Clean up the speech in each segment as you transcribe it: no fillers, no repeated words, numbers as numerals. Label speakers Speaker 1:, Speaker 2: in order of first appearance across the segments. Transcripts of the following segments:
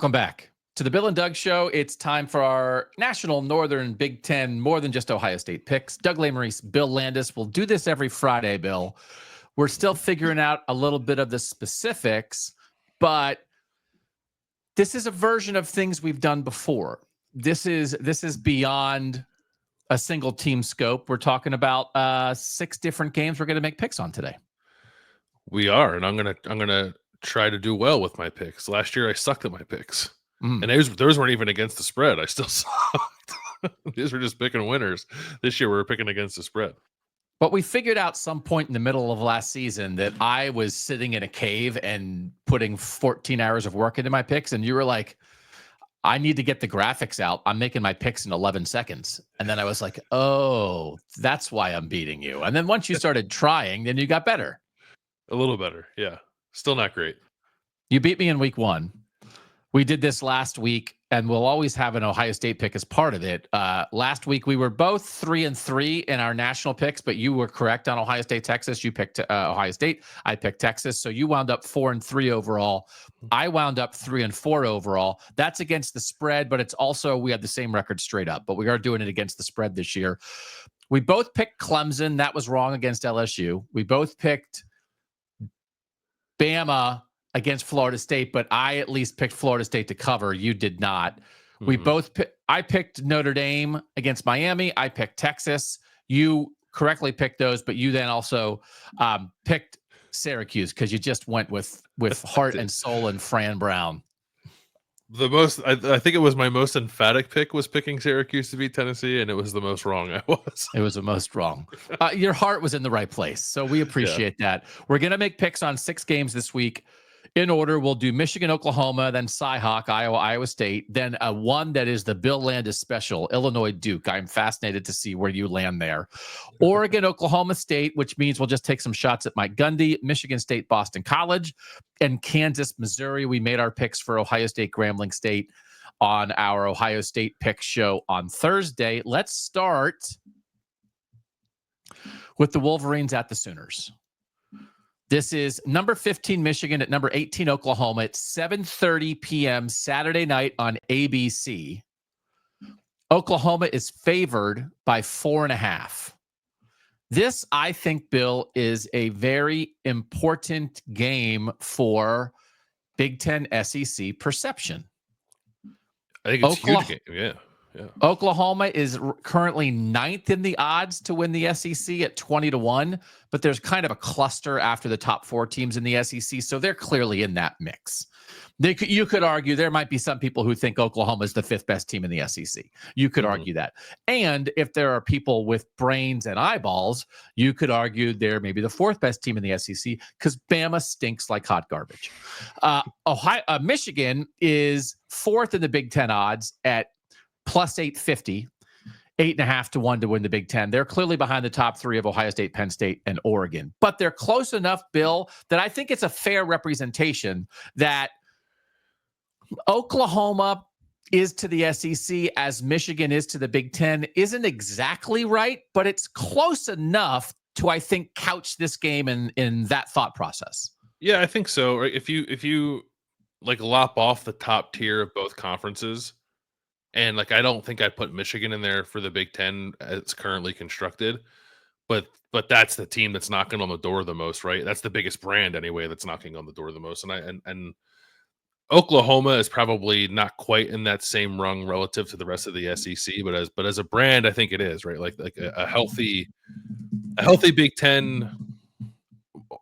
Speaker 1: Welcome back to the Bill and Doug Show. It's time for our National Northern Big Ten, more than just Ohio State picks. Doug Lesmerises, Bill Landis. We'll do this every Friday, Bill. We're still figuring out a little bit of the specifics, but this is a version of things we've done before. This is beyond a single team scope. We're talking about 6 different games we're going to make picks on today.
Speaker 2: We are, and I'm gonna try to do well with my picks. Last year I sucked at my picks. And those weren't even against the spread. I still sucked. These were just picking winners. This year we were picking against the spread.
Speaker 1: But we figured out some point in the middle of last season that I was sitting in a cave and putting 14 hours of work into my picks. And you were like, I need to get the graphics out. I'm making my picks in 11 seconds. And then I was like, oh, that's why I'm beating you. And then once you started trying, then you got better.
Speaker 2: A little better. Yeah. Still not great.
Speaker 1: You beat me in week 1. We did this last week, and we'll always have an Ohio State pick as part of it. Last week, we were both 3-3 in our national picks, but you were correct on Ohio State, Texas. You picked Ohio State. I picked Texas. So you wound up 4-3 overall. I wound up 3-4 overall. That's against the spread, but it's also, we had the same record straight up, but we are doing it against the spread this year. We both picked Clemson. That was wrong against LSU. We both picked Bama against Florida State, but I at least picked Florida State to cover. You did not. We both I picked Notre Dame against Miami. I picked Texas. You correctly picked those, but you then also picked Syracuse because you just went with heart and soul and Fran Brown.
Speaker 2: The most, I think it was my most emphatic pick was picking Syracuse to beat Tennessee, and it was the most wrong I was.
Speaker 1: It was the most wrong. Your heart was in the right place, so we appreciate that. We're going to make picks on 6 games this week. In order, we'll do Michigan, Oklahoma, then Cy-Hawk, Iowa, Iowa State, then one that is the Bill Landis special, Illinois, Duke. I'm fascinated to see where you land there. Oregon, Oklahoma State, which means we'll just take some shots at Mike Gundy, Michigan State, Boston College, and Kansas, Missouri. We made our picks for Ohio State, Grambling State on our Ohio State pick show on Thursday. Let's start with the Wolverines at the Sooners. This is number 15 Michigan at number 18 Oklahoma at 7:30 p.m. Saturday night on ABC. Oklahoma is favored by 4.5. This, I think, Bill, is a very important game for Big Ten SEC perception.
Speaker 2: I think it's a huge game. Yeah.
Speaker 1: Oklahoma is currently 9th in the odds to win the SEC at 20-1, but there's kind of a cluster after the top 4 teams in the SEC, so they're clearly in that mix. You could argue there might be some people who think Oklahoma is the 5th best team in the SEC. You could argue that. And if there are people with brains and eyeballs, you could argue they're maybe the 4th best team in the SEC because Bama stinks like hot garbage. Michigan is 4th in the Big Ten odds at plus 850, 8.5 to 1 to win the Big Ten. They're clearly behind the top 3 of Ohio State, Penn State, and Oregon. But they're close enough, Bill, that I think it's a fair representation that Oklahoma is to the SEC as Michigan is to the Big Ten. Isn't exactly right, but it's close enough to, I think, couch this game in that thought process.
Speaker 2: Yeah, I think so. Right? If you like lop off the top tier of both conferences, and like I don't think I put Michigan in there for the Big Ten as it's currently constructed, but that's the team that's knocking on the door the most, right? That's the biggest brand anyway that's knocking on the door the most. And Oklahoma is probably not quite in that same rung relative to the rest of the SEC, but as a brand, I think it is, right? Like a healthy Big Ten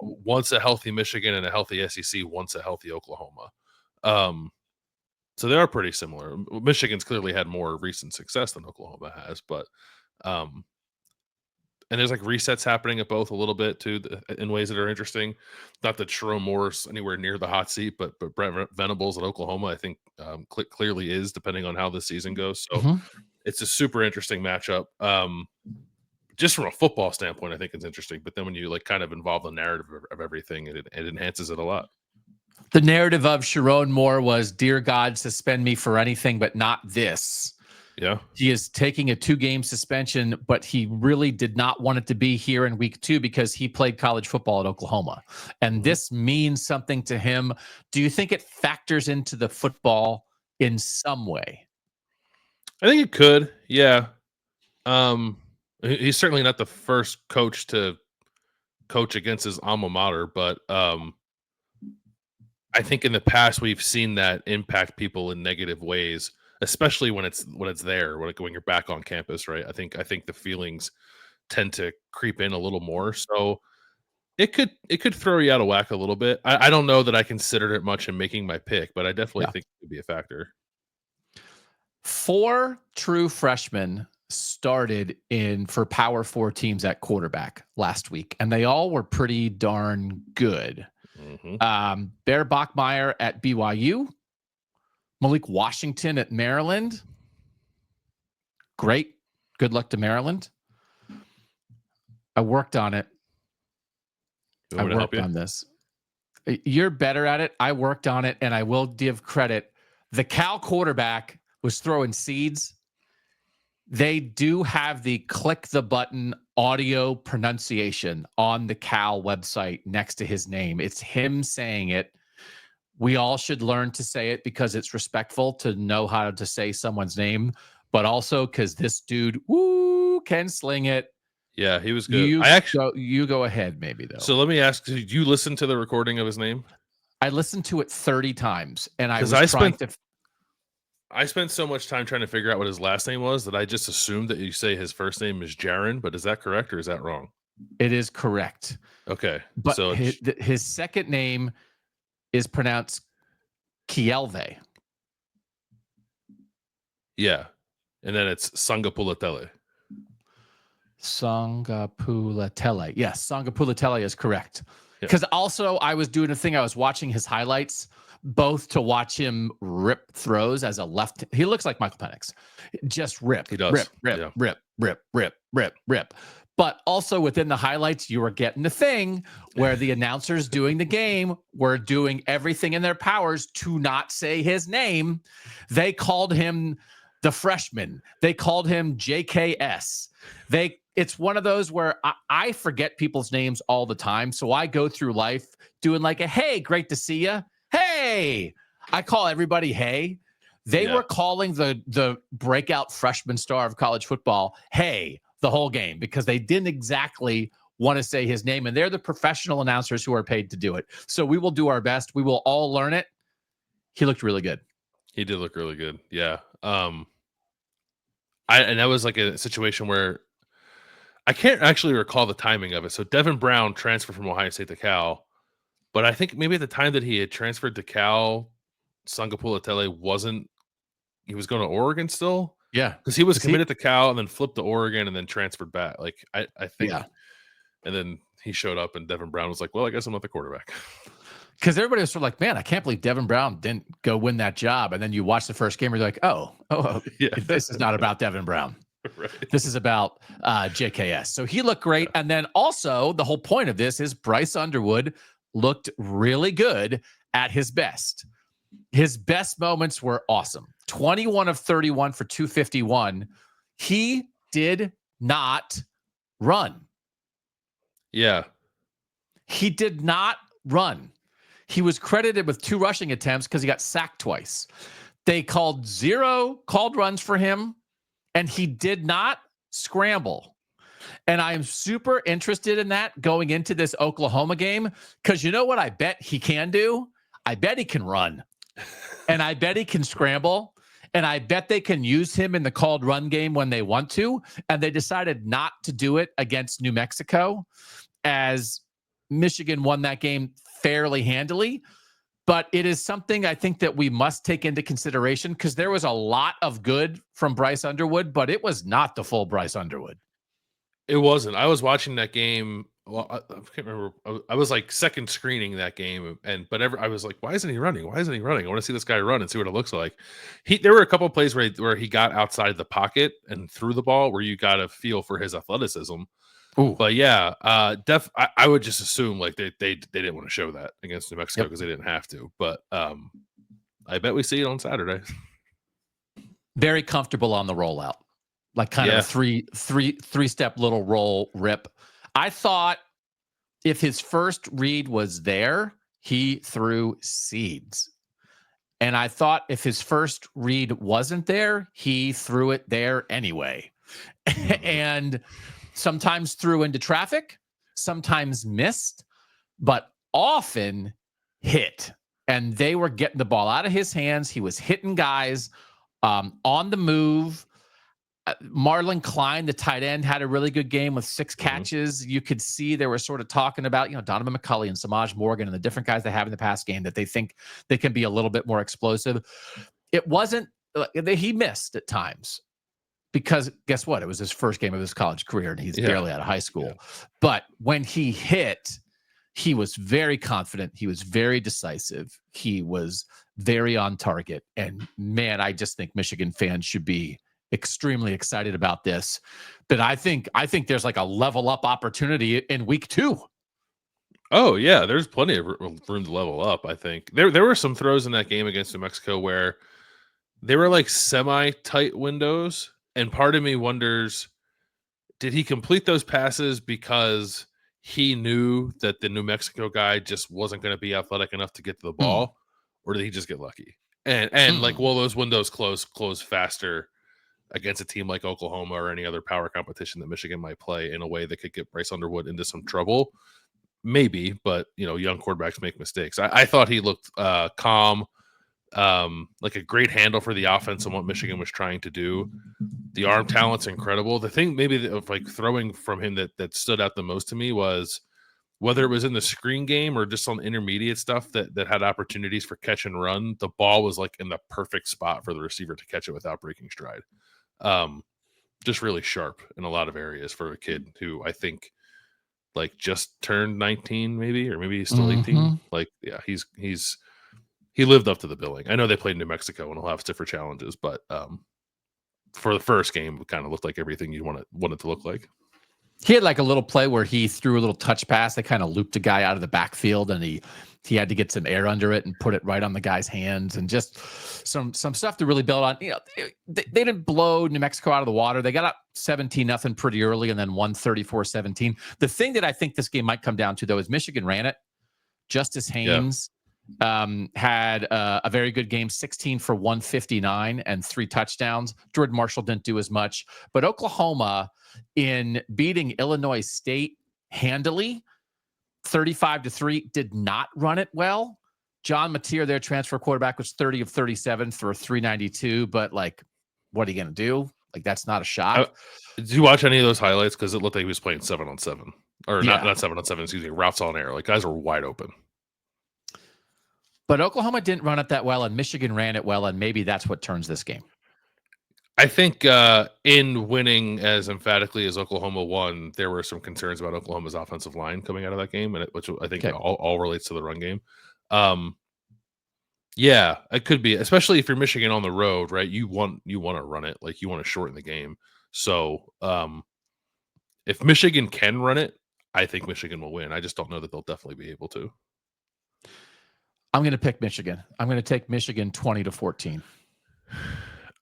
Speaker 2: wants a healthy Michigan, and a healthy SEC wants a healthy Oklahoma. So they are pretty similar. Michigan's clearly had more recent success than Oklahoma has, but and there's like resets happening at both a little bit too in ways that are interesting. Not that Sherrone Moore's anywhere near the hot seat, but Brent Venables at Oklahoma, I think clearly is, depending on how this season goes. So it's a super interesting matchup. Just from a football standpoint, I think it's interesting. But then when you like kind of involve the narrative of everything, it enhances it a lot.
Speaker 1: The narrative of Sherrone Moore was, dear God, suspend me for anything but not this.
Speaker 2: Yeah.
Speaker 1: He is taking a 2-game suspension, but he really did not want it to be here in week 2 because he played college football at Oklahoma. And this means something to him. Do you think it factors into the football in some way?
Speaker 2: I think it could. Yeah. He's certainly not the first coach to coach against his alma mater, but I think in the past we've seen that impact people in negative ways, especially when it's there, when you're back on campus, right? I think the feelings tend to creep in a little more. So it could throw you out of whack a little bit. I don't know that I considered it much in making my pick, but I definitely
Speaker 1: Yeah.
Speaker 2: think it could be a factor.
Speaker 1: 4 true freshmen started in for Power 4 teams at quarterback last week, and they all were pretty darn good. Bear Bachmeier at BYU, Malik Washington at Maryland. Great. Good luck to Maryland. I worked on it. I worked on this. You're better at it. I worked on it, and I will give credit. The Cal quarterback was throwing seeds. They do have the click the button audio pronunciation on the Cal website next to his name. It's him saying it. We all should learn to say it because it's respectful to know how to say someone's name, but also because this dude, can sling it.
Speaker 2: Yeah, he was good.
Speaker 1: You go ahead, maybe though.
Speaker 2: So let me ask: did you listen to the recording of his name?
Speaker 1: I listened to it 30 times, and I
Speaker 2: spent so much time trying to figure out what his last name was that I just assumed that you say his first name is Jaron, but is that correct or is that wrong?
Speaker 1: It is correct.
Speaker 2: Okay,
Speaker 1: but
Speaker 2: so
Speaker 1: his second name is pronounced Kielve.
Speaker 2: Yeah, and then it's Sangapulatele.
Speaker 1: Sangapulatele. Yes, Sangapulatele is correct. Because also I was doing a thing. I was watching his highlights, both to watch him rip throws as a left. He looks like Michael Penix. Just rip.
Speaker 2: He does.
Speaker 1: Rip. But also within the highlights, you were getting the thing where the announcers doing the game were doing everything in their powers to not say his name. They called him the freshman. They called him JKS. It's one of those where I forget people's names all the time. So I go through life doing like a, hey, great to see you. Hey, I call everybody, hey. They were calling the breakout freshman star of college football, hey, the whole game, because they didn't exactly want to say his name. And they're the professional announcers who are paid to do it. So we will do our best. We will all learn it. He looked really good.
Speaker 2: He did look really good. Yeah. And that was like a situation where I can't actually recall the timing of it. So Devin Brown transferred from Ohio State to Cal, but I think maybe at the time that he had transferred to Cal, Sangapulatele he was going to Oregon still.
Speaker 1: Yeah.
Speaker 2: Because he was committed to Cal and then flipped to Oregon and then transferred back. Like I think, and then he showed up and Devin Brown was like, well, I guess I'm not the quarterback.
Speaker 1: Because everybody was sort of like, man, I can't believe Devin Brown didn't go win that job. And then you watch the first game, and you're like, this is not about Devin Brown.
Speaker 2: Right.
Speaker 1: This is about JKS. So he looked great. And then also the whole point of this is Bryce Underwood looked really good at his best. His best moments were awesome. 21 of 31 for 251. He did not run.
Speaker 2: Yeah.
Speaker 1: He did not run. He was credited with 2 rushing attempts because he got sacked twice. They called 0 called runs for him, and he did not scramble. And I am super interested in that going into this Oklahoma game, because you know what I bet he can do? I bet he can run. And I bet he can scramble. And I bet they can use him in the called run game when they want to. And they decided not to do it against New Mexico, as Michigan won that game fairly handily. But it is something I think that we must take into consideration, because there was a lot of good from Bryce Underwood, but it was not the full Bryce Underwood.
Speaker 2: It wasn't. I was watching that game. Well, I can't remember. I was like second screening that game, but I was like, why isn't he running? Why isn't he running? I want to see this guy run and see what it looks like. There were a couple of plays where he got outside the pocket and threw the ball, where you got a feel for his athleticism.
Speaker 1: Ooh.
Speaker 2: But yeah, I would just assume like they didn't want to show that against New Mexico because they didn't have to. But I bet we see it on Saturday.
Speaker 1: Very comfortable on the rollout, like kind of a three-step little roll rip. I thought if his first read was there, he threw seeds. And I thought if his first read wasn't there, he threw it there anyway. And sometimes threw into traffic, sometimes missed, but often hit. And they were getting the ball out of his hands. He was hitting guys on the move. Marlon Klein, the tight end, had a really good game with 6 catches. You could see they were sort of talking about, Donovan McCulley and Samaj Morgan and the different guys they have in the pass game that they think they can be a little bit more explosive. It wasn't, he missed at times because guess what? It was his first game of his college career and he's barely out of high school. Yeah. But when he hit, he was very confident. He was very decisive. He was very on target. And man, I just think Michigan fans should be extremely excited about this. But I think there's like a level up opportunity in week 2.
Speaker 2: Oh yeah, there's plenty of room to level up. I think there were some throws in that game against New Mexico where they were like semi-tight windows, and part of me wonders, did he complete those passes because he knew that the New Mexico guy just wasn't going to be athletic enough to get to the ball, or did he just get lucky? And like, will those windows close faster against a team like Oklahoma or any other power competition that Michigan might play in a way that could get Bryce Underwood into some trouble? Maybe, but young quarterbacks make mistakes. I thought he looked calm, like a great handle for the offense and what Michigan was trying to do. The arm talent's incredible. The thing maybe of like throwing from him that stood out the most to me was whether it was in the screen game or just on intermediate stuff that had opportunities for catch and run, the ball was like in the perfect spot for the receiver to catch it without breaking stride. Just really sharp in a lot of areas for a kid who I think like just turned 19 maybe, or maybe he's still 18. Like, yeah, he lived up to the billing. I know they played New Mexico and he'll have different challenges, but for the first game, it kind of looked like everything you want it to look like.
Speaker 1: He had like a little play where he threw a little touch pass that kind of looped a guy out of the backfield, and he had to get some air under it and put it right on the guy's hands, and just some stuff to really build on. They didn't blow New Mexico out of the water. They got up 17-0 pretty early and then won 34-17. The thing that I think this game might come down to, though, is Michigan ran it. Justice Haynes had a very good game, 16 for 159 and 3 touchdowns. Jordan Marshall didn't do as much, but Oklahoma, in beating Illinois State handily, 35-3, did not run it well. John Mateer, their transfer quarterback, was 30 of 37 for 392, but like, what are you going to do? Like, that's not a shot.
Speaker 2: Did you watch any of those highlights? Because it looked like he was playing 7-on-7, or not 7-on-7, excuse me, routes on air. Like, guys were wide open.
Speaker 1: But Oklahoma didn't run it that well, and Michigan ran it well, and maybe that's what turns this game.
Speaker 2: I think in winning as emphatically as Oklahoma won, there were some concerns about Oklahoma's offensive line coming out of that game, which I think all relates to the run game. Yeah, it could be, especially if you're Michigan on the road, right? You want to run it, like you want to shorten the game. So if Michigan can run it, I think Michigan will win. I just don't know that they'll definitely be able to.
Speaker 1: I'm going to pick Michigan. I'm going to take Michigan 20-14.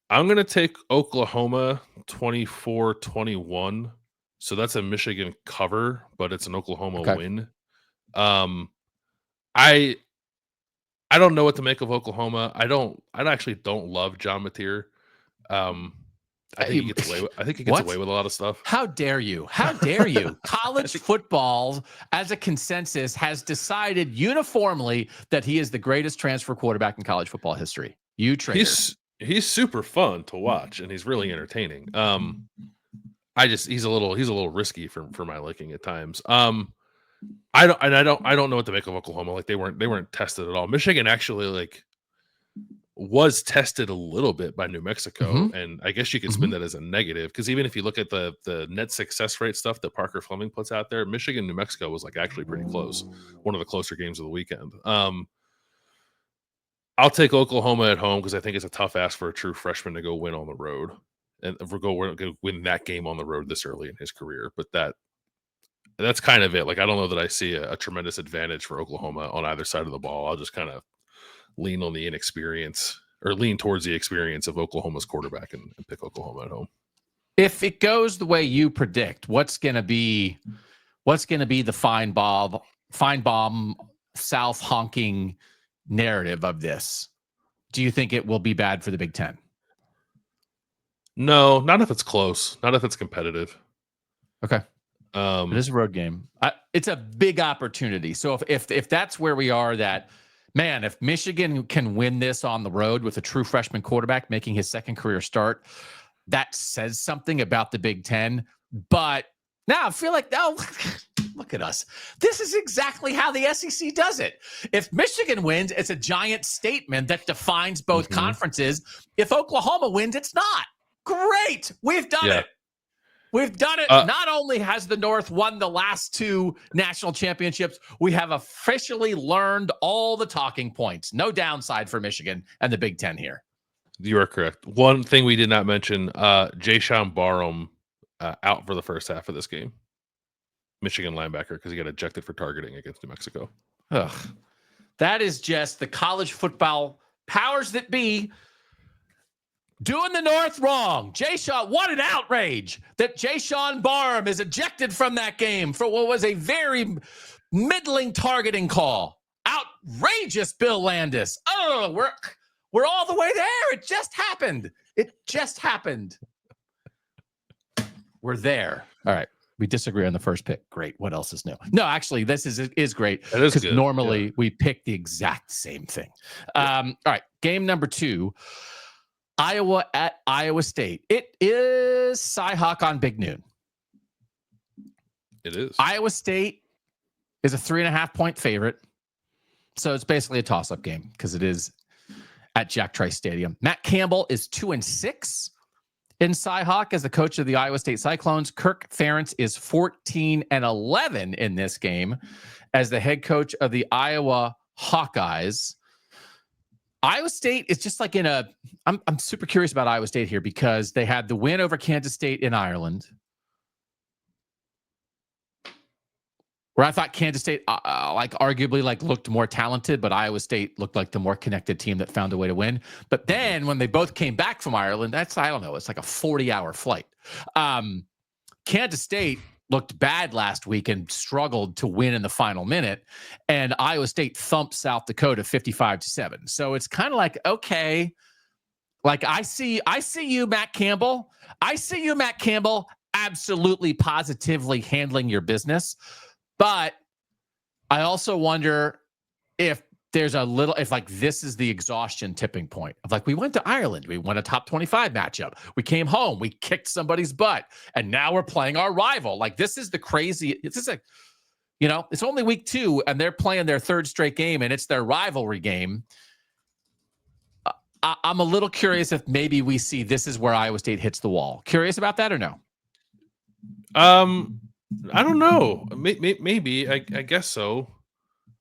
Speaker 2: I'm going to take Oklahoma 24-21. So that's a Michigan cover, but it's an Oklahoma win. I don't know what to make of Oklahoma. I actually don't love John Mateer. I think he gets away with a lot of stuff.
Speaker 1: How dare you? How dare you? College football, as a consensus, has decided uniformly that he is the greatest transfer quarterback in college football history. You traitor.
Speaker 2: He's super fun to watch, and he's really entertaining. He's a little risky for my liking at times. I don't know what to make of Oklahoma. Like they weren't tested at all. Michigan actually like was tested a little bit by New Mexico, and I guess you could spin that as a negative, because even if you look at the net success rate stuff that Parker Fleming puts out there, Michigan New Mexico was like actually pretty close, one of the closer games of the weekend. I'll take Oklahoma at home because I think it's a tough ask for a true freshman to go win on the road, and if we're going to win that game on the road this early in his career. But that's kind of it. Like, I don't know that I see a tremendous advantage for Oklahoma on either side of the ball. I'll just kind of lean on the inexperience, or lean towards the experience of Oklahoma's quarterback and pick Oklahoma at home.
Speaker 1: If it goes the way you predict, what's going to be the Feinbaum South honking narrative of this? do you think it will be bad for the Big Ten?
Speaker 2: No, not if it's close. Not if it's competitive.
Speaker 1: Okay. It is a road game. It's a big opportunity. So if that's where we are, that man, if Michigan can win this on the road with a true freshman quarterback making his second career start, that says something about the Big Ten. But now I feel like, look at us. This is exactly how the SEC does it. If Michigan wins, it's a giant statement that defines both conferences. If Oklahoma wins, it's not. Great. We've done it. We've done it. Not only has the North won the last 2 national championships, we have officially learned all the talking points. No downside for Michigan and the Big Ten here.
Speaker 2: You are correct. One thing we did not mention, Jayshon Barham out for the first half of this game. Michigan linebacker, because he got ejected for targeting against New Mexico.
Speaker 1: Ugh. That is just the college football powers that be doing the North wrong. Jayshon, what an outrage that Jayshon Barham is ejected from that game for what was a very middling targeting call. Outrageous, Bill Landis. Oh, we're all the way there. It just happened. We're there. All right. We disagree on the first pick. Great. What else is new? No, actually, this is great.
Speaker 2: That is
Speaker 1: because normally we pick the exact same thing. All right. Game number 2. Iowa at Iowa State. It is Cy-Hawk on Big Noon.
Speaker 2: It is.
Speaker 1: Iowa State is a 3.5-point favorite. So it's basically a toss-up game because it is at Jack Trice Stadium. Matt Campbell is 2-6 in Cy-Hawk as the coach of the Iowa State Cyclones. Kirk Ferentz is 14-11 in this game as the head coach of the Iowa Hawkeyes. Iowa State is just like I'm super curious about Iowa State here because they had the win over Kansas State in Ireland, where I thought Kansas State arguably looked more talented, but Iowa State looked like the more connected team that found a way to win. But then when they both came back from Ireland, it's like a 40-hour flight. Kansas State looked bad last week and struggled to win in the final minute, and Iowa State thumped South Dakota 55-7. So it's kind of like, okay, I see you, Matt Campbell. I see you, Matt Campbell, absolutely positively handling your business. But I also wonder if there's this is the exhaustion tipping point of we went to Ireland, we won a top 25 matchup, we came home, we kicked somebody's butt, and now we're playing our rival. This is the crazy. It's only week 2 and they're playing their 3rd straight game and it's their rivalry game. I'm a little curious if maybe we see this is where Iowa State hits the wall. Curious about that or no?
Speaker 2: I don't know. Maybe. I guess so.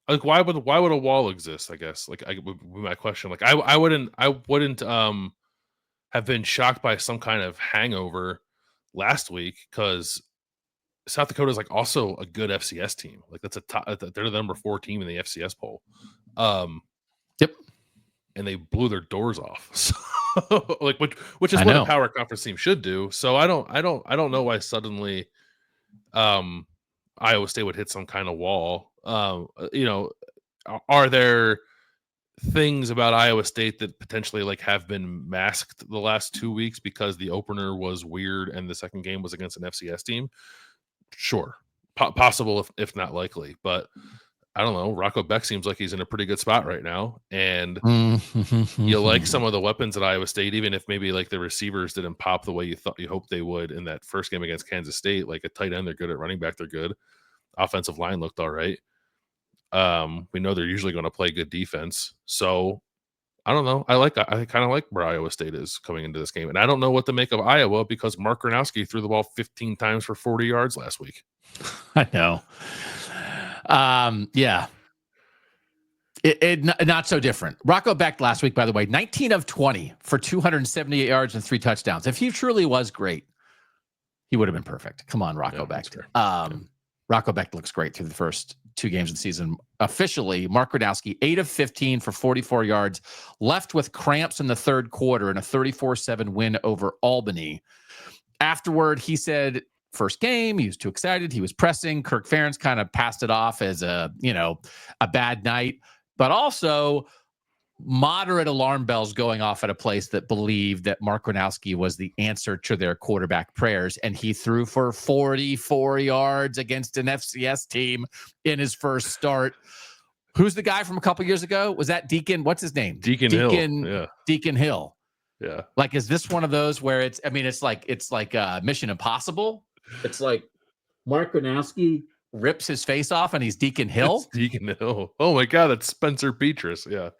Speaker 2: Why would a wall exist? I guess would be my question. I wouldn't have been shocked by some kind of hangover last week because South Dakota is also a good FCS team. That's they're the number 4 team in the FCS poll.
Speaker 1: Yep.
Speaker 2: And they blew their doors off. So, which is what a power conference team should do. So I don't know why suddenly Iowa State would hit some kind of wall. Are there things about Iowa State that potentially have been masked the last 2 weeks because the opener was weird and the second game was against an FCS team? Sure. Possible if not likely, but I don't know. Rocco Beck seems like he's in a pretty good spot right now. And you like some of the weapons at Iowa State, even if maybe the receivers didn't pop the way you hoped they would in that first game against Kansas State. A tight end, they're good. At running back, they're good. Offensive line looked all right. We know they're usually going to play good defense. So I don't know. I kind of like where Iowa State is coming into this game. And I don't know what to make of Iowa because Mark Gronowski threw the ball 15 times for 40 yards last week.
Speaker 1: I know. Yeah. Not so different. Rocco Beck last week, by the way, 19 of 20 for 278 yards and 3 touchdowns. If he truly was great, he would have been perfect. Come on, Rocco Beck. Rocco Beck looks great through the first 2 games of the season. Officially, Mark Gronowski, 8 of 15 for 44 yards, left with cramps in the 3rd quarter in a 34-7 win over Albany. Afterward, he said, first game, he was too excited. He was pressing. Kirk Ferentz kind of passed it off as a bad night. But also, moderate alarm bells going off at a place that believed that Mark Gronowski was the answer to their quarterback prayers, and he threw for 44 yards against an FCS team in his first start. Who's the guy from a couple years ago? Was that Deacon? What's his name?
Speaker 2: Deacon Hill. Yeah.
Speaker 1: Deacon Hill.
Speaker 2: Yeah.
Speaker 1: Like, is this one of those where it's like Mission Impossible? It's like Mark Gronowski rips his face off and he's Deacon Hill.
Speaker 2: It's Deacon Hill. Oh my God, that's Spencer Petras. Yeah.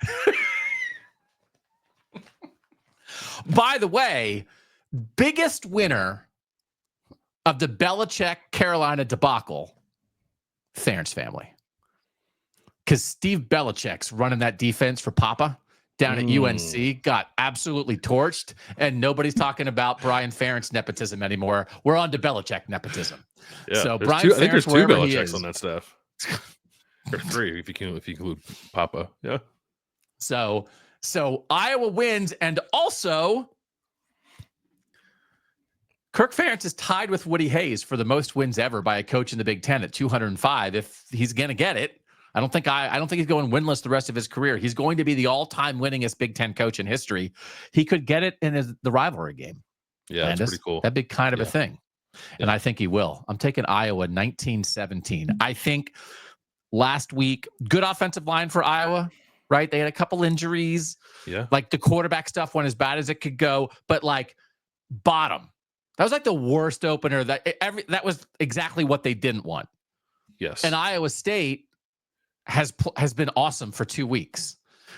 Speaker 1: By the way, biggest winner of the Belichick Carolina debacle, Ferentz family. Because Steve Belichick's running that defense for Papa down at UNC, got absolutely torched, and nobody's talking about Brian Ferentz nepotism anymore. We're on to Belichick nepotism.
Speaker 2: Yeah,
Speaker 1: so
Speaker 2: I
Speaker 1: Brian
Speaker 2: think there's
Speaker 1: Ferentz,
Speaker 2: two
Speaker 1: wherever he
Speaker 2: Belichicks
Speaker 1: is,
Speaker 2: on that staff, or three if you include Papa. Yeah.
Speaker 1: So Iowa wins, and also Kirk Ferentz is tied with Woody Hayes for the most wins ever by a coach in the Big Ten at 205. If he's going to get it, I don't think he's going winless the rest of his career. He's going to be the all-time winningest Big Ten coach in history. He could get it in the rivalry game.
Speaker 2: Yeah, that's pretty cool.
Speaker 1: That'd be kind of a thing. And I think he will. I'm taking Iowa 19-17. I think last week, good offensive line for Iowa, right? They had a couple injuries.
Speaker 2: Yeah.
Speaker 1: Like the quarterback stuff went as bad as it could go, but like bottom. That was like the worst opener that was exactly what they didn't want.
Speaker 2: Yes.
Speaker 1: And Iowa State has been awesome for 2 weeks.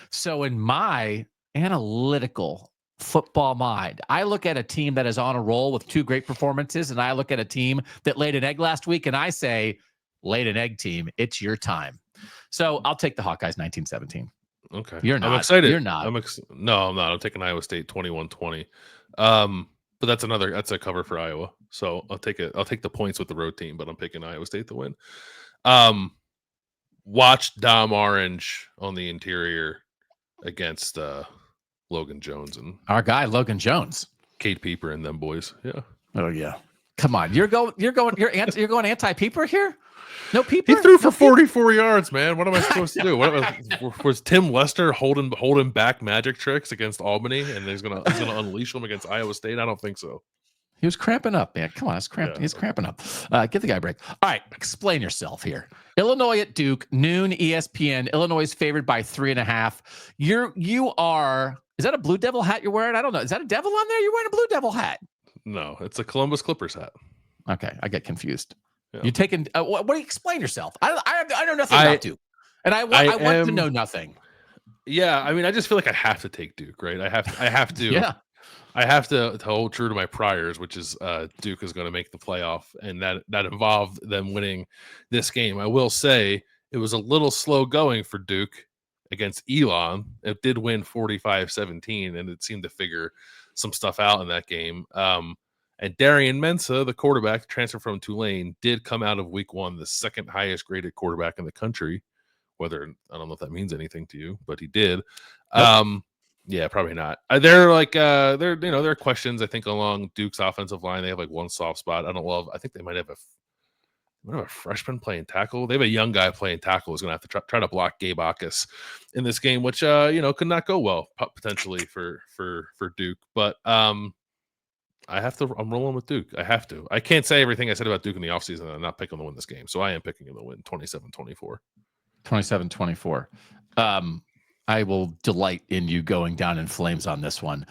Speaker 1: So in my analytical football mind, I look at a team that is on a roll with 2 great performances, and I look at a team that laid an egg last week, and I say, laid an egg team, it's your time. So I'll take the Hawkeyes 19-17.
Speaker 2: Okay.
Speaker 1: You're not.
Speaker 2: I'm excited.
Speaker 1: You're not.
Speaker 2: No, I'm not. I'm taking Iowa State 21-20. But that's a cover for Iowa. So I'll take it. I'll take the points with the road team, but I'm picking Iowa State to win. Watch Dom Orange on the interior against Logan Jones and
Speaker 1: our guy Logan Jones,
Speaker 2: Kate Pieper and them boys. Yeah.
Speaker 1: Oh yeah. Come on, you're going anti-Pieper here. No Pieper.
Speaker 2: He threw for 44 yards, man. What am I supposed to do? Was Tim Lester holding back magic tricks against Albany, and he's gonna unleash them against Iowa State? I don't think so.
Speaker 1: He was cramping up, man. Come on, he's cramping up. Give the guy a break. All right, explain yourself here. Illinois at Duke, noon ESPN. Illinois is favored by 3.5. You are. Is that a Blue Devil hat you're wearing? I don't know. Is that a devil on there? You're wearing a Blue Devil hat.
Speaker 2: No, it's a Columbus Clippers hat.
Speaker 1: Okay, I get confused.
Speaker 2: Yeah.
Speaker 1: You taking? What do you explain yourself? I know nothing about Duke, and I want to know nothing.
Speaker 2: Yeah, I mean, I just feel like I have to take Duke, right? I have to.
Speaker 1: Yeah.
Speaker 2: I have to hold true to my priors, which is Duke is going to make the playoff, and that involved them winning this game. I will say it was a little slow going for Duke against Elon. It did win 45-17, and it seemed to figure some stuff out in that game. And Darian Mensah, the quarterback, transfer from Tulane, did come out of week 1 the second highest graded quarterback in the country. Whether, I don't know if that means anything to you, but he did. Yep. Yeah, probably not. There are questions, I think, along Duke's offensive line. They have like one soft spot. I think they might have a freshman playing tackle. They have a young guy playing tackle who's going to have to try to block Gabe Akis in this game, which could not go well potentially for Duke. But I'm rolling with Duke. I have to. I can't say everything I said about Duke in the offseason and I'm not picking them to win this game. So I am picking them to win 27-24.
Speaker 1: 27-24. I will delight in you going down in flames on this one.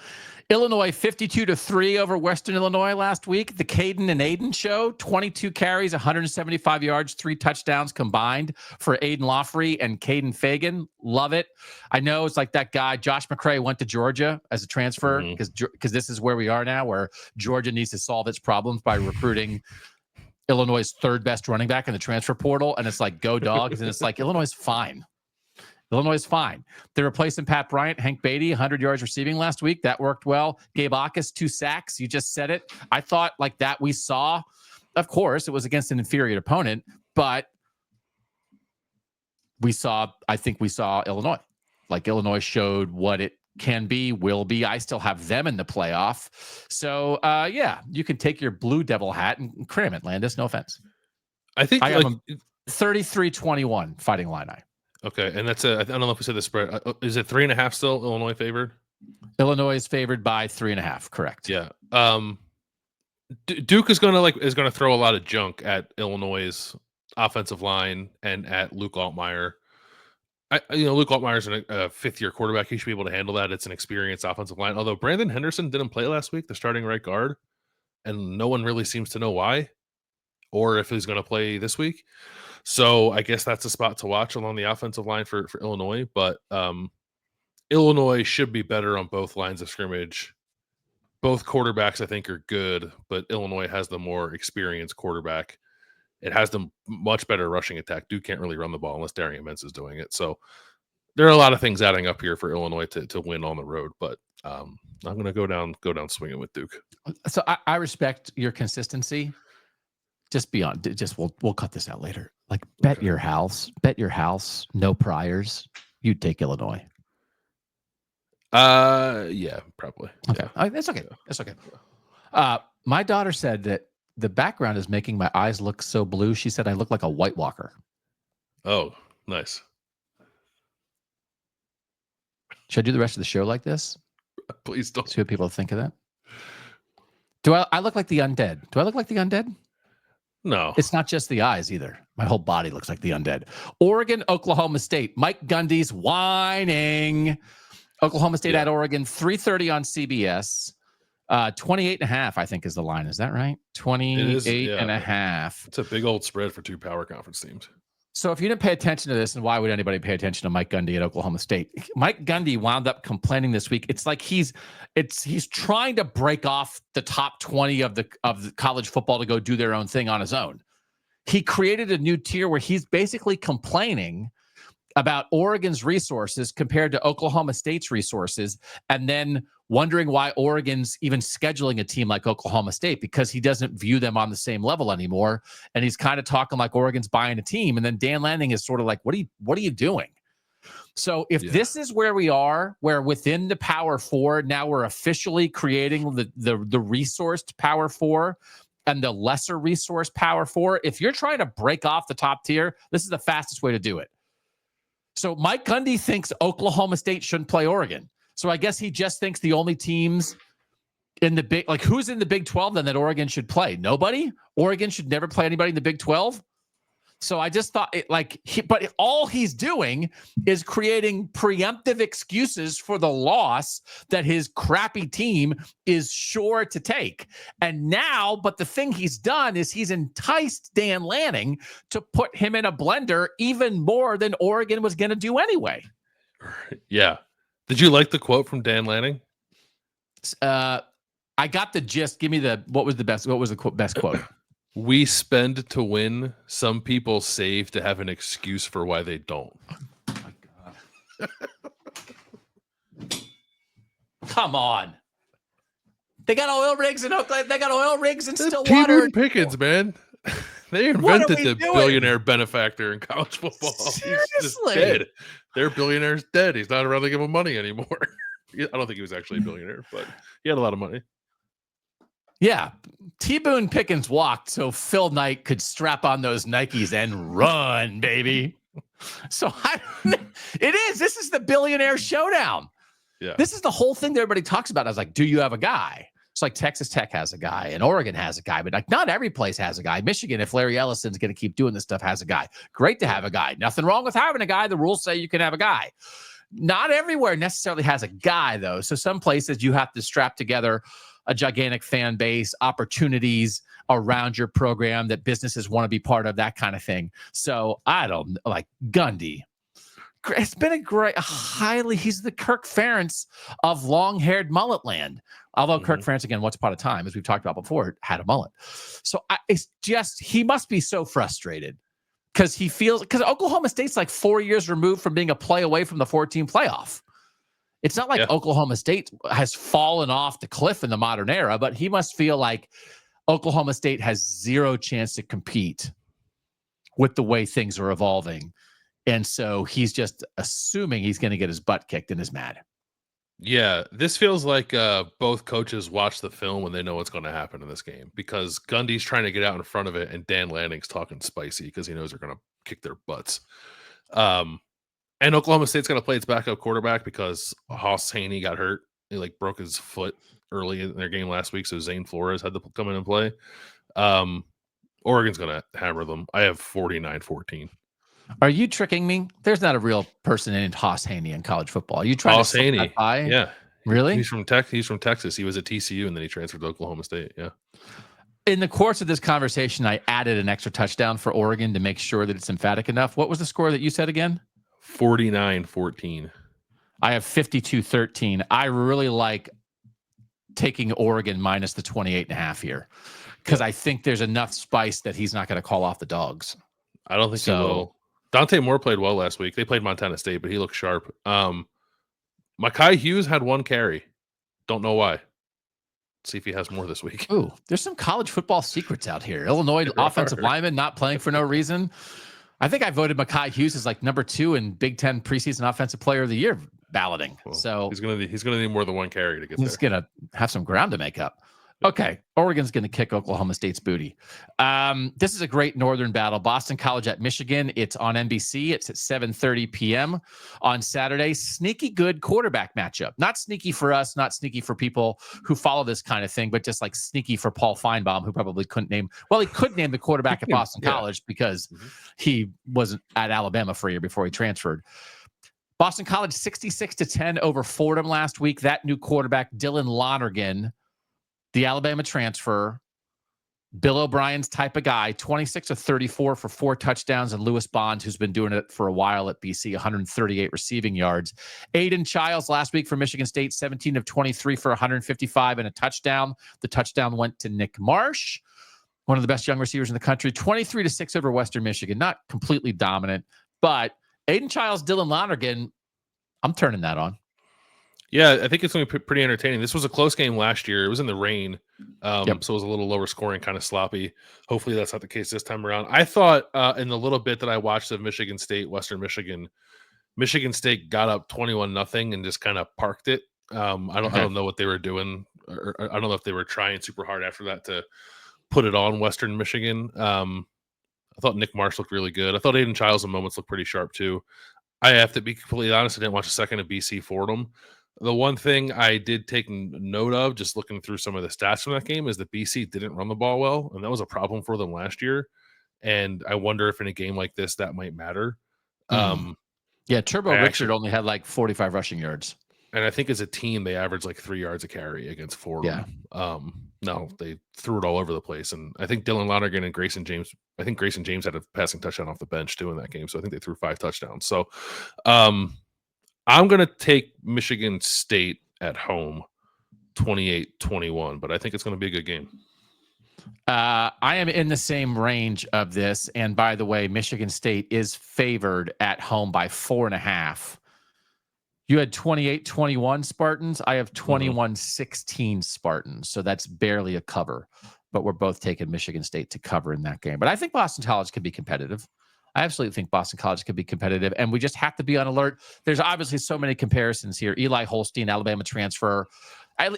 Speaker 1: Illinois 52-3 over Western Illinois last week. The Caden and Aiden show, 22 carries, 175 yards, 3 touchdowns combined for Aiden Lawfrey and Caden Fagan. Love it. I know it's like that guy, Josh McCray, went to Georgia as a transfer because this is where we are now, where Georgia needs to solve its problems by recruiting Illinois' 3rd best running back in the transfer portal. And it's like, go dogs. And it's like, Illinois is fine. Illinois is fine. They're replacing Pat Bryant, Hank Beatty, 100 yards receiving last week. That worked well. Gabe Akis, 2 sacks. You just said it. I thought like that we saw, of course, it was against an inferior opponent, but I think we saw Illinois. Like Illinois showed what it can be, will be. I still have them in the playoff. So, yeah, you can take your Blue Devil hat and cram it, Landis. No offense.
Speaker 2: I think
Speaker 1: I have them 33-21 Fighting Illini.
Speaker 2: Okay, and that's I don't know if we said the spread. Is it 3.5 still? Illinois favored.
Speaker 1: Illinois is favored by 3.5. Correct.
Speaker 2: Yeah. Duke is gonna throw a lot of junk at Illinois' offensive line and at Luke Altmaier. Luke Altmaier's a fifth-year quarterback. He should be able to handle that. It's an experienced offensive line. Although Brandon Henderson didn't play last week, the starting right guard, and no one really seems to know why or if he's going to play this week. So I guess that's a spot to watch along the offensive line for Illinois. But Illinois should be better on both lines of scrimmage. Both quarterbacks, I think, are good, but Illinois has the more experienced quarterback. It has the much better rushing attack. Duke can't really run the ball unless Darian Mintz is doing it. So there are a lot of things adding up here for Illinois to win on the road. But I'm going to go down swinging with Duke.
Speaker 1: So I respect your consistency. We'll cut this out later. Like bet your house, no priors. You'd take Illinois.
Speaker 2: Yeah, probably.
Speaker 1: Okay.
Speaker 2: Yeah.
Speaker 1: That's okay. That's okay. My daughter said that the background is making my eyes look so blue. She said I look like a White Walker.
Speaker 2: Oh, nice.
Speaker 1: Should I do the rest of the show like this?
Speaker 2: Please don't.
Speaker 1: See what people think of that. Do I look like the undead? Do I look like the undead?
Speaker 2: No.
Speaker 1: It's not just the eyes either. My whole body looks like the undead. Oregon, Oklahoma State. Mike Gundy's whining. Oklahoma State at Oregon, 3:30 on CBS. 28.5, I think, is the line. Is that right? 28.5.
Speaker 2: It's a big old spread for two power conference teams.
Speaker 1: So if you didn't pay attention to this, and why would anybody pay attention to Mike Gundy at Oklahoma State? Mike Gundy wound up complaining this week. It's like he's trying to break off the top 20 of the college football to go do their own thing on his own. He created a new tier where he's basically complaining about Oregon's resources compared to Oklahoma State's resources, and then wondering why Oregon's even scheduling a team like Oklahoma State, because he doesn't view them on the same level anymore. And he's kind of talking like Oregon's buying a team. And then Dan Lanning is sort of like, what are you doing? So if this is where we are, where within the Power Four, now we're officially creating the resourced Power Four and the lesser resource Power Four, if you're trying to break off the top tier, this is the fastest way to do it. So Mike Gundy thinks Oklahoma State shouldn't play Oregon. So I guess he just thinks the only teams in the big, like who's in the Big 12 then that Oregon should play? Nobody? Oregon should never play anybody in the Big 12? So I just thought but all he's doing is creating preemptive excuses for the loss that his crappy team is sure to take. And now, but the thing he's done is he's enticed Dan Lanning to put him in a blender even more than Oregon was going to do anyway.
Speaker 2: Yeah. Did you like the quote from Dan Lanning?
Speaker 1: I got the gist. Give me what was the best quote?
Speaker 2: We spend to win. Some people save to have an excuse for why they don't.
Speaker 1: Oh my God. Come on. They got oil rigs in Oakland. They got oil rigs in Stillwater.
Speaker 2: T-Boone Pickens, man. They invented the billionaire benefactor in college football.
Speaker 1: Seriously?
Speaker 2: He's just dead. Their billionaire's dead. He's not around to give him money anymore. I don't think he was actually a billionaire, but he had a lot of money.
Speaker 1: Yeah. T-Boone Pickens walked so Phil Knight could strap on those Nikes and run, baby. So it is. This is the billionaire showdown.
Speaker 2: Yeah.
Speaker 1: This is the whole thing that everybody talks about. I was like, do you have a guy? It's like Texas Tech has a guy and Oregon has a guy, but like not every place has a guy. Michigan, if Larry Ellison's going to keep doing this stuff, has a guy. Great to have a guy. Nothing wrong with having a guy. The rules say you can have a guy. Not everywhere necessarily has a guy, though. So some places you have to strap together a gigantic fan base, opportunities around your program that businesses want to be part of, that kind of thing. So I don't like Gundy. It's been he's the Kirk Ferentz of long-haired mullet land. Although Kirk Ferentz, again, once upon a time, as we've talked about before, had a mullet. So it's just, he must be so frustrated because Oklahoma State's like 4 years removed from being a play away from the 14 playoff. It's not like Oklahoma State has fallen off the cliff in the modern era, but he must feel like Oklahoma State has zero chance to compete with the way things are evolving. And so he's just assuming he's going to get his butt kicked and is mad.
Speaker 2: Yeah, this feels like both coaches watch the film when they know what's going to happen in this game, because Gundy's trying to get out in front of it and Dan Lanning's talking spicy because he knows they're going to kick their butts. And Oklahoma State's got to play its backup quarterback because Haas Haney got hurt. He like broke his foot early in their game last week, so Zane Flores had to come in and play. Oregon's going to hammer them. I have 49-14.
Speaker 1: Are you tricking me? There's not a real person named Haas Haney in college football. Are you trying
Speaker 2: Haas
Speaker 1: to slip that by?
Speaker 2: Yeah.
Speaker 1: Really?
Speaker 2: He's from Texas. He was at TCU, and then he transferred to Oklahoma State. Yeah.
Speaker 1: In the course of this conversation, I added an extra touchdown for Oregon to make sure that it's emphatic enough. What was the score that you said again?
Speaker 2: 49-14.
Speaker 1: I have 52-13. I really like taking Oregon minus the 28.5 here because I think there's enough spice that he's not going to call off the dogs.
Speaker 2: I don't think he will. Dante Moore played well last week. They played Montana State, but he looked sharp. Mekhi Hughes had 1 carry. Don't know why. Let's see if he has more this week.
Speaker 1: Ooh, there's some college football secrets out here. Illinois offensive lineman not playing for no reason. I think I voted Mekhi Hughes as like number 2 in Big Ten preseason offensive player of the year balloting.
Speaker 2: Well,
Speaker 1: so
Speaker 2: he's gonna need more than 1 carry to get there.
Speaker 1: He's gonna have some ground to make up. Okay, Oregon's going to kick Oklahoma State's booty. This is a great northern battle. Boston College at Michigan. It's on NBC. It's at 7:30 p.m. on Saturday. Sneaky good quarterback matchup. Not sneaky for us, not sneaky for people who follow this kind of thing, but just like sneaky for Paul Feinbaum, who probably couldn't name. Well, he could name the quarterback at Boston College because he wasn't at Alabama for a year before he transferred. Boston College 66-10 over Fordham last week. That new quarterback, Dylan Lonergan, the Alabama transfer, Bill O'Brien's type of guy, 26-34 for 4 touchdowns, and Lewis Bonds, who's been doing it for a while at BC, 138 receiving yards. Aiden Childs last week for Michigan State, 17-23 for 155 and a touchdown. The touchdown went to Nick Marsh, one of the best young receivers in the country. 23-6 over Western Michigan. Not completely dominant, but Aiden Childs, Dylan Lonergan, I'm turning that on.
Speaker 2: Yeah, I think it's going to be pretty entertaining. This was a close game last year. It was in the rain, so it was a little lower scoring, kind of sloppy. Hopefully that's not the case this time around. I thought in the little bit that I watched of Michigan State, Western Michigan, Michigan State got up 21-0 and just kind of parked it. I don't know what they were doing. Or I don't know if they were trying super hard after that to put it on Western Michigan. I thought Nick Marsh looked really good. I thought Aiden Childs in moments looked pretty sharp too. I have to be completely honest. I didn't watch a second of BC Fordham. The one thing I did take note of, just looking through some of the stats from that game, is that BC didn't run the ball well, and that was a problem for them last year. And I wonder if in a game like this that might matter.
Speaker 1: Turbo Richard only had like 45 rushing yards.
Speaker 2: And I think as a team, they averaged like 3 yards a carry against Fordham. No, they threw it all over the place. And I think Dylan Lonergan and Grayson James had a passing touchdown off the bench too in that game. So I think they threw 5 touchdowns. So I'm going to take Michigan State at home 28-21, but I think it's going to be a good game.
Speaker 1: I am in the same range of this. And by the way, Michigan State is favored at home by 4.5. You had 28-21 Spartans. I have 21-16 Spartans. So that's barely a cover, but we're both taking Michigan State to cover in that game. But I think Boston College can be competitive. I absolutely think Boston College could be competitive, and we just have to be on alert. There's obviously so many comparisons here. Eli Holstein, Alabama transfer.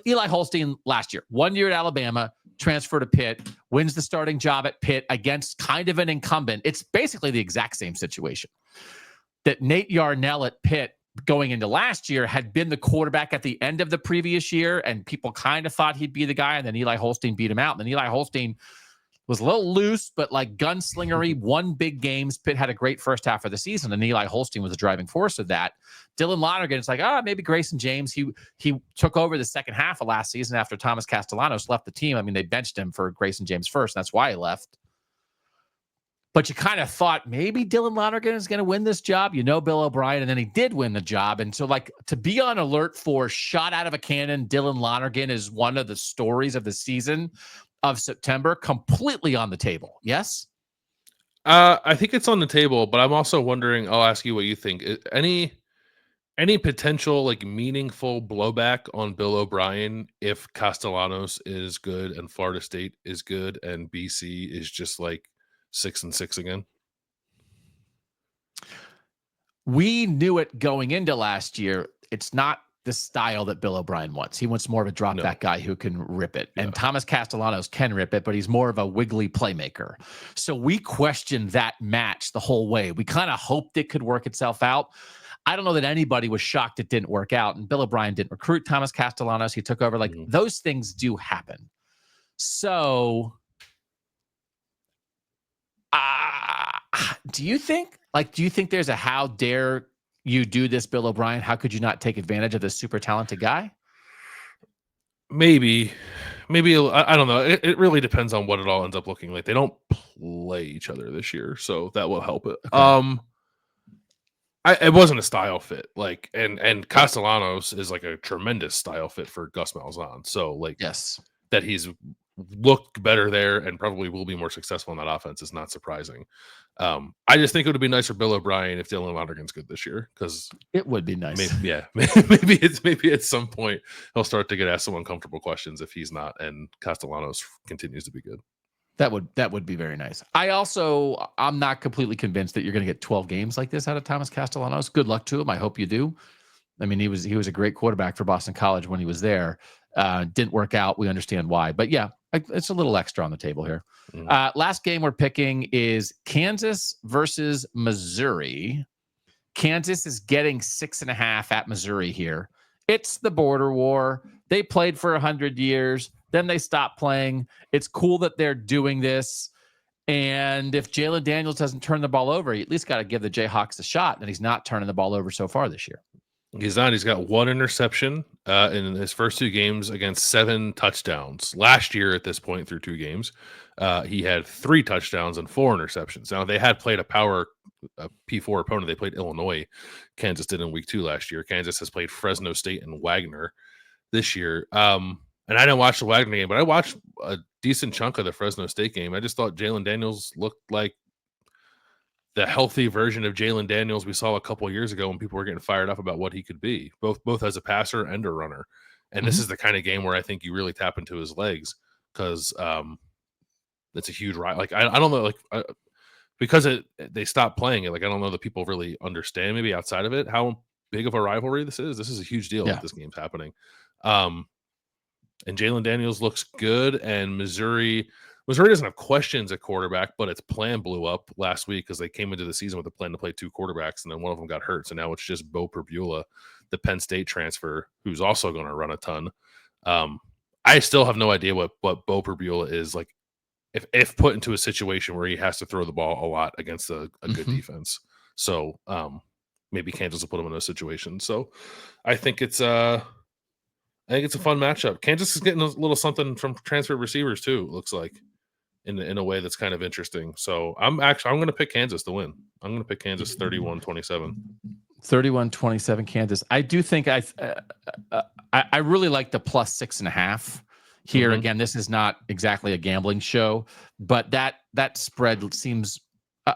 Speaker 1: Eli Holstein last year, 1 year at Alabama, transfer to Pitt, wins the starting job at Pitt against kind of an incumbent. It's basically the exact same situation. That Nate Yarnell at Pitt going into last year had been the quarterback at the end of the previous year, and people kind of thought he'd be the guy, and then Eli Holstein beat him out. And then Eli Holstein was a little loose, but like gunslingery, won big games. Pitt had a great first half of the season, and Eli Holstein was the driving force of that. Dylan Lonergan, it's like, maybe Grayson James. He took over the second half of last season after Thomas Castellanos left the team. I mean, they benched him for Grayson James first, and that's why he left. But you kind of thought maybe Dylan Lonergan is going to win this job. You know Bill O'Brien, and then he did win the job. And so, like, to be on alert for shot out of a cannon, Dylan Lonergan is one of the stories of the season of September, completely on the table. Yes?
Speaker 2: I think it's on the table, but I'm also wondering, I'll ask you what you think. Any potential, like, meaningful blowback on Bill O'Brien if Castellanos is good and Florida State is good and BC is just like 6-6 again?
Speaker 1: We knew it going into last year. It's not the style that Bill O'Brien wants. He wants more of a drop back guy who can rip it. Yeah. And Thomas Castellanos can rip it, but he's more of a wiggly playmaker. So we questioned that match the whole way. We kind of hoped it could work itself out. I don't know that anybody was shocked it didn't work out. And Bill O'Brien didn't recruit Thomas Castellanos. He took over. Like those things do happen. So do you think there's a how dare you do this, Bill O'Brien? How could you not take advantage of this super talented guy?
Speaker 2: Maybe I don't know. It really depends on what it all ends up looking like. They don't play each other this year, so that will help it. Okay. It wasn't a style fit, like, and Castellanos is like a tremendous style fit for Gus Malzahn. So, like,
Speaker 1: yes,
Speaker 2: that he's looked better there and probably will be more successful in that offense is not surprising. I just think it would be nice for Bill O'Brien if Dylan Lonergan's good this year, because
Speaker 1: it would be nice.
Speaker 2: Maybe at some point he'll start to get asked some uncomfortable questions if he's not, and Castellanos continues to be good.
Speaker 1: That would be very nice. I'm not completely convinced that you're going to get 12 games like this out of Thomas Castellanos. Good luck to him. I hope you do. I mean, he was a great quarterback for Boston College when he was there. Didn't work out. We understand why, but yeah, it's a little extra on the table here. Last game we're picking is Kansas versus Missouri. Kansas is getting 6.5 at Missouri here. It's the border war. They played for 100 years. Then they stopped playing. It's cool that they're doing this. And if Jalen Daniels doesn't turn the ball over, you at least got to give the Jayhawks a shot. And he's not turning the ball over so far this year.
Speaker 2: He's not. He's got 1 interception in his first 2 games against 7 touchdowns. Last year at this point through 2 games, he had 3 touchdowns and 4 interceptions. Now, they had played a P4 opponent. They played Illinois. Kansas did in week 2 last year. Kansas has played Fresno State and Wagner this year. And I didn't watch the Wagner game, but I watched a decent chunk of the Fresno State game. I just thought Jalen Daniels looked like the healthy version of Jalen Daniels we saw a couple of years ago when people were getting fired up about what he could be, both as a passer and a runner. And this is the kind of game where I think you really tap into his legs, because it's a huge ride. Like, I don't know, like, because they stopped playing it. Like, I don't know that people really understand, maybe outside of it, how big of a rivalry this is. This is a huge deal that this game's happening. And Jalen Daniels looks good, and Missouri doesn't have questions at quarterback, but its plan blew up last week because they came into the season with a plan to play 2 quarterbacks, and then one of them got hurt. So now it's just Bo Perbula, the Penn State transfer, who's also going to run a ton. I still have no idea what Bo Perbula is like if put into a situation where he has to throw the ball a lot against a good defense. So maybe Kansas will put him in a situation. So I think it's a fun matchup. Kansas is getting a little something from transfer receivers too, it looks like, in a way that's kind of interesting. So I'm going to pick Kansas to win. I'm going to pick Kansas 31-27.
Speaker 1: 31-27 Kansas. I do think I really like the plus 6.5 here. Again, this is not exactly a gambling show, but that spread seems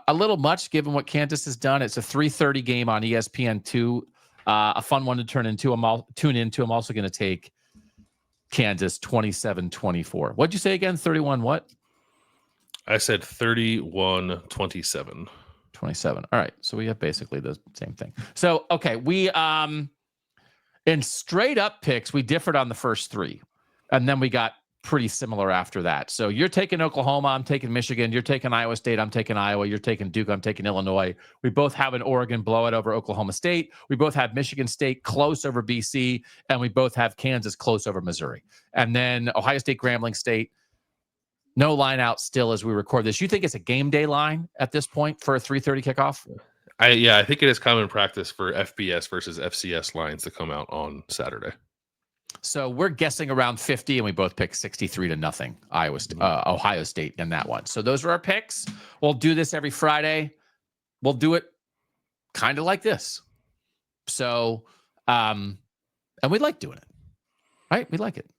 Speaker 1: a little much given what Kansas has done. It's a 3:30 game on ESPN2. A fun one to tune into. I'm also going to take Kansas 27-24. What'd you say again? 31 what?
Speaker 2: I said 31-27.
Speaker 1: 27. All right. So we have basically the same thing. So, okay. We, in straight up picks, we differed on the first 3. And then we got pretty similar after that. So you're taking Oklahoma, I'm taking Michigan, you're taking Iowa State, I'm taking Iowa, you're taking Duke, I'm taking Illinois. We both have an Oregon blowout over Oklahoma State. We both have Michigan State close over BC, and we both have Kansas close over Missouri. And then Ohio State, Grambling State, no line out still as we record this. You think it's a game day line at this point for a 3:30 kickoff?
Speaker 2: I think it is common practice for FBS versus FCS lines to come out on Saturday.
Speaker 1: So we're guessing around 50, and we both pick 63-0 Ohio State in that one. So those are our picks. We'll do this every Friday. We'll do it kind of like this. So, and we like doing it, right? We like it.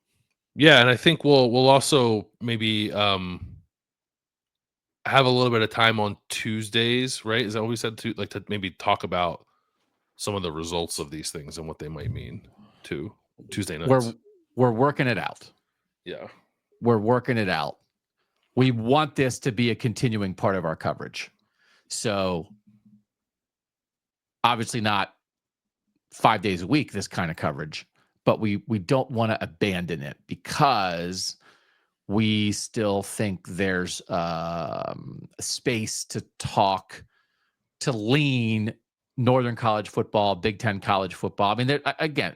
Speaker 2: Yeah, and I think we'll also maybe have a little bit of time on Tuesdays, right? Is that what we said, to maybe talk about some of the results of these things and what they might mean too. Tuesday nights.
Speaker 1: We're working it out.
Speaker 2: Yeah.
Speaker 1: We're working it out. We want this to be a continuing part of our coverage. So obviously not 5 days a week, this kind of coverage, but we don't want to abandon it because we still think there's space to talk, to lean Northern college football, Big Ten college football. I mean, again,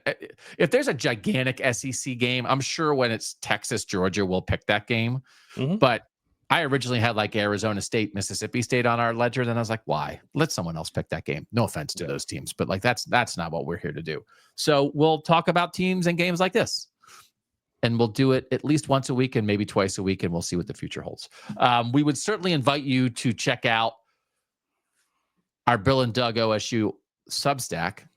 Speaker 1: if there's a gigantic SEC game, I'm sure when it's Texas, Georgia, we'll pick that game.
Speaker 2: Mhm.
Speaker 1: But I originally had like Arizona State, Mississippi State on our ledger. Then I was like, why? Let someone else pick that game. No offense to those teams, but like that's not what we're here to do. So we'll talk about teams and games like this. And we'll do it at least once a week and maybe twice a week, and we'll see what the future holds. We would certainly invite you to check out our Bill and Doug OSU Substack,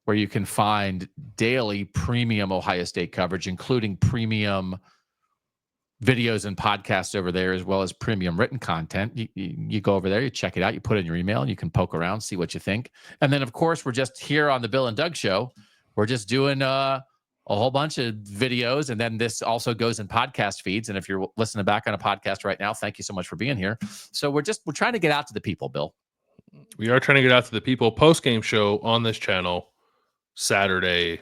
Speaker 1: where you can find daily premium Ohio State coverage, including premium videos and podcasts over there, as well as premium written content. You go over there, you check it out, you put it in your email, and you can poke around, see what you think. And then, of course, we're just here on the Bill and Doug Show. We're just doing a whole bunch of videos, and then this also goes in podcast feeds. And if you're listening back on a podcast right now, thank you so much for being here. So we're trying to get out to the people, Bill.
Speaker 2: We are trying to get out to the people. Post-game show on this channel Saturday,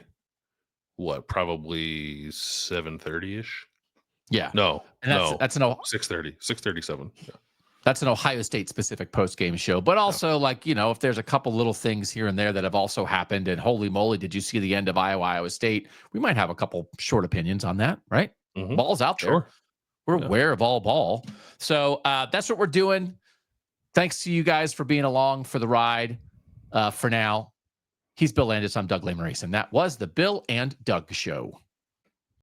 Speaker 2: probably 7:30-ish?
Speaker 1: Yeah.
Speaker 2: No.
Speaker 1: That's an
Speaker 2: 6:30, 6:37. Yeah.
Speaker 1: That's an Ohio State specific post-game show. But also, if there's a couple little things here and there that have also happened, and holy moly, did you see the end of Iowa State? We might have a couple short opinions on that, right?
Speaker 2: Mm-hmm.
Speaker 1: Ball's out there.
Speaker 2: Sure.
Speaker 1: We're aware of all ball. So that's what we're doing. Thanks to you guys for being along for the ride. For now, he's Bill Landis. I'm Doug Lesmerises, and that was the Bill and Doug Show.